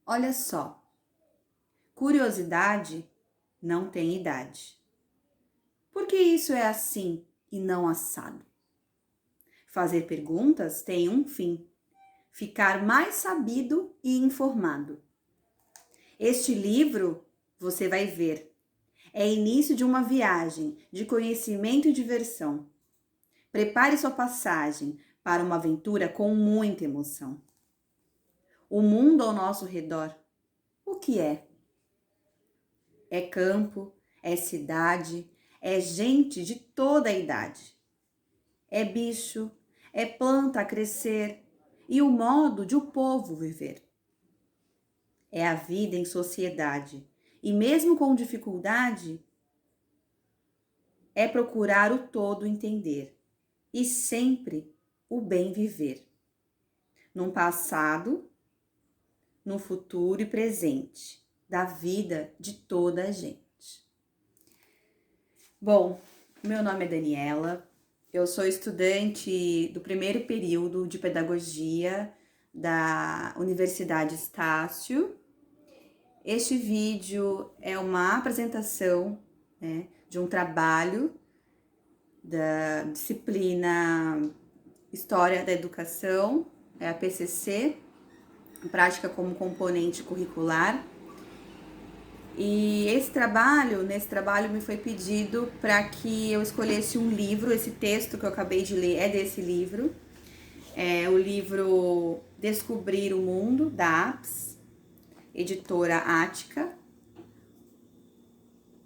Olha só, curiosidade não tem idade. Por que isso é assim e não assado? Fazer perguntas tem um fim: ficar mais sabido e informado. Este livro, você vai ver, é início de uma viagem de conhecimento e diversão. Prepare sua passagem para uma aventura com muita emoção. O mundo ao nosso redor, o que é? É campo, é cidade, é gente de toda a idade. É bicho, é planta a crescer e o modo de o povo viver. É a vida em sociedade e mesmo com dificuldade, é procurar o todo entender e sempre o bem viver. Num passado, no futuro e presente da vida de toda a gente. Bom, meu nome é Daniela, eu sou estudante do primeiro período de pedagogia da Universidade Estácio. Este vídeo é uma apresentação, né, de um trabalho da disciplina História da Educação, é a PCC, Prática como Componente Curricular. E nesse trabalho me foi pedido para que eu escolhesse um livro. Esse texto que eu acabei de ler é desse livro. É o livro Descobrir o Mundo, da APS, editora Ática.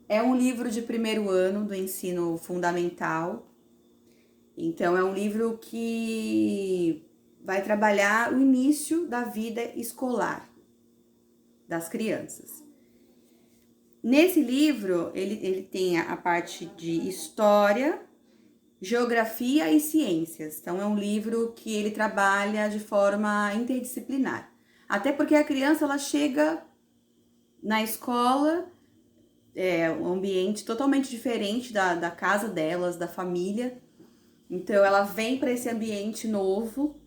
É um livro de primeiro ano do ensino fundamental. Então, é um livro que vai trabalhar o início da vida escolar das crianças. Nesse livro, ele tem a parte de história, geografia e ciências. Então, é um livro que ele trabalha de forma interdisciplinar. Até porque a criança, ela chega na escola, um ambiente totalmente diferente da casa delas, da família. Então, ela vem para esse ambiente novo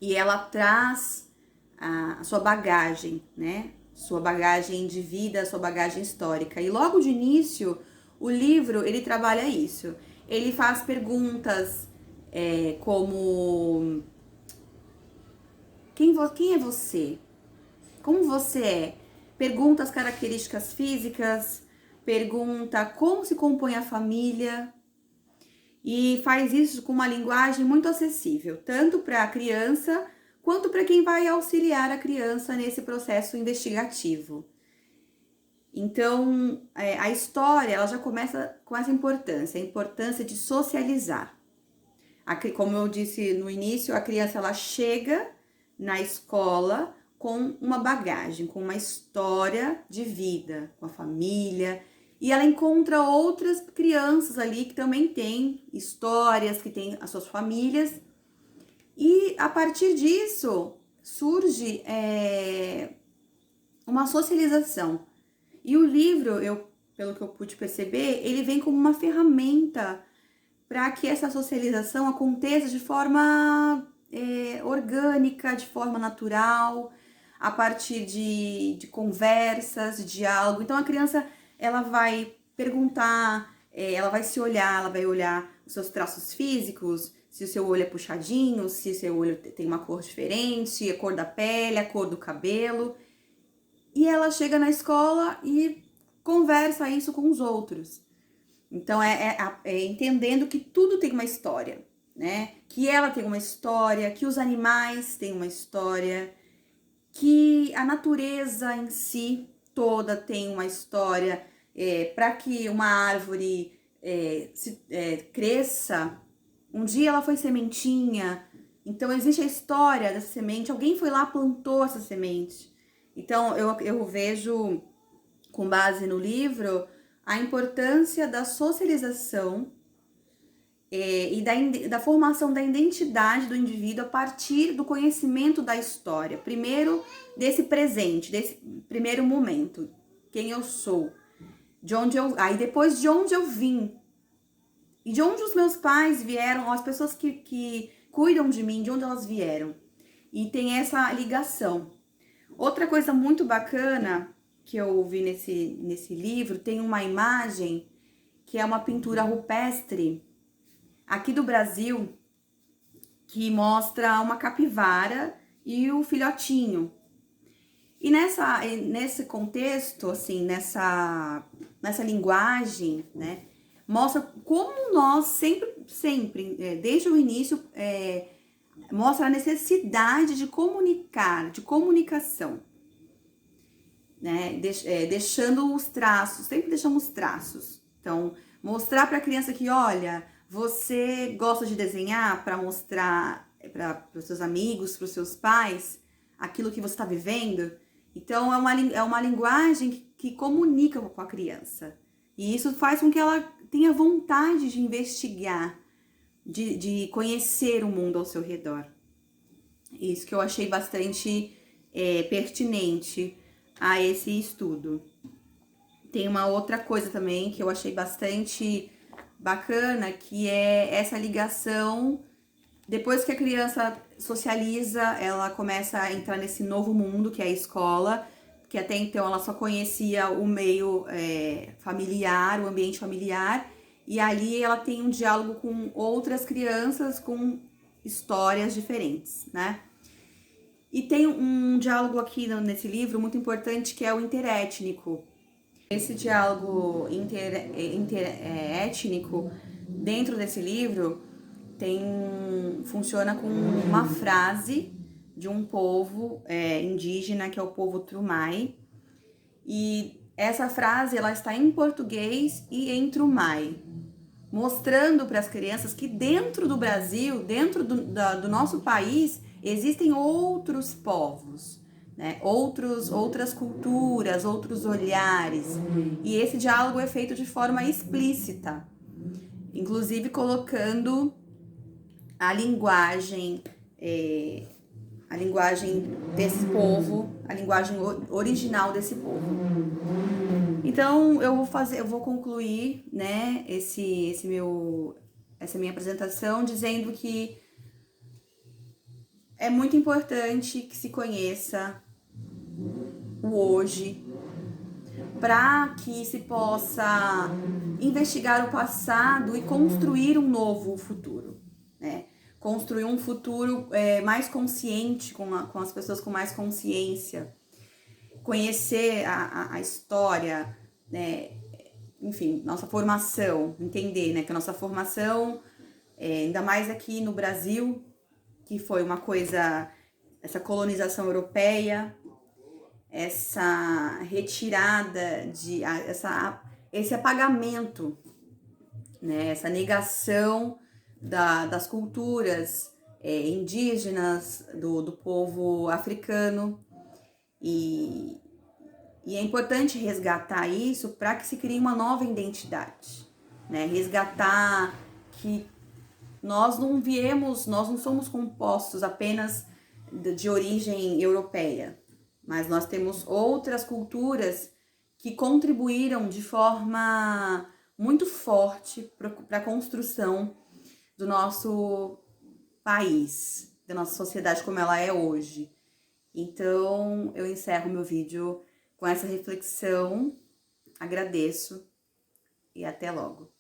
e ela traz a sua bagagem, né? Sua bagagem de vida, sua bagagem histórica. E logo de início, o livro, ele trabalha isso. Ele faz perguntas como: quem é você? Como você é? Pergunta as características físicas, pergunta como se compõe a família, e faz isso com uma linguagem muito acessível, tanto para a criança quanto para quem vai auxiliar a criança nesse processo investigativo. Então, a história, ela já começa com essa importância, a importância de socializar. Como eu disse no início, a criança, ela chega na escola com uma bagagem, com uma história de vida, com a família, e ela encontra outras crianças ali que também têm histórias, que têm as suas famílias, e a partir disso surge uma socialização. E o livro, pelo que eu pude perceber, ele vem como uma ferramenta para que essa socialização aconteça de forma orgânica, de forma natural, a partir de conversas, de diálogo. Então a criança, ela vai perguntar, ela vai se olhar, ela vai olhar os seus traços físicos, se o seu olho é puxadinho, se o seu olho tem uma cor diferente, a cor da pele, a cor do cabelo. E ela chega na escola e conversa isso com os outros. Então, entendendo que tudo tem uma história, né? Que ela tem uma história, que os animais têm uma história, que a natureza em si toda tem uma história. Para que uma árvore cresça, um dia ela foi sementinha, então existe a história dessa semente, alguém foi lá, plantou essa semente. Então, eu vejo, com base no livro, a importância da socialização e da formação da identidade do indivíduo a partir do conhecimento da história. Primeiro, desse presente, desse primeiro momento. Quem eu sou. Aí depois de onde eu vim. E de onde os meus pais vieram, as pessoas que cuidam de mim, de onde elas vieram. E tem essa ligação. Outra coisa muito bacana que eu vi nesse livro, tem uma imagem que é uma pintura rupestre aqui do Brasil, que mostra uma capivara e o filhotinho. E nesse contexto, assim, nessa linguagem, né, mostra como nós sempre, desde o início, mostra a necessidade de comunicar, de comunicação, né, deixando os traços, sempre deixamos traços. Então, mostrar para a criança que, olha, você gosta de desenhar para mostrar para os seus amigos, para os seus pais, aquilo que você está vivendo. Então, é uma linguagem que comunica com a criança. E isso faz com que ela tenha vontade de investigar, de conhecer o mundo ao seu redor. Isso que eu achei bastante pertinente a esse estudo. Tem uma outra coisa também que eu achei bastante bacana, que é essa ligação. Depois que a criança socializa, ela começa a entrar nesse novo mundo que é a escola, que até então ela só conhecia o meio familiar, o ambiente familiar, e ali ela tem um diálogo com outras crianças com histórias diferentes, né? E tem um diálogo aqui nesse livro muito importante que é o interétnico. Esse diálogo interétnico dentro desse livro funciona com uma frase de um povo indígena, que é o povo Trumai. E essa frase ela está em português e em Trumai, mostrando para as crianças que dentro do Brasil, dentro do nosso país, existem outros povos, né? Outras culturas, outros olhares. E esse diálogo é feito de forma explícita, inclusive colocando a linguagem desse povo, a linguagem original desse povo. Então eu vou concluir, né, essa minha apresentação dizendo que é muito importante que se conheça o hoje, para que se possa investigar o passado e construir um novo futuro, né? Construir um futuro mais consciente, com as pessoas com mais consciência, conhecer a história, né? Enfim, nossa formação, entender, né, que a nossa formação, ainda mais aqui no Brasil, que foi uma coisa, essa colonização europeia, essa retirada, esse apagamento, né, essa negação das culturas indígenas, do povo africano. E é importante resgatar isso para que se crie uma nova identidade, né? Resgatar que nós não somos compostos apenas de origem europeia, mas nós temos outras culturas que contribuíram de forma muito forte para a construção do nosso país, da nossa sociedade como ela é hoje. Então, eu encerro meu vídeo com essa reflexão, agradeço e até logo.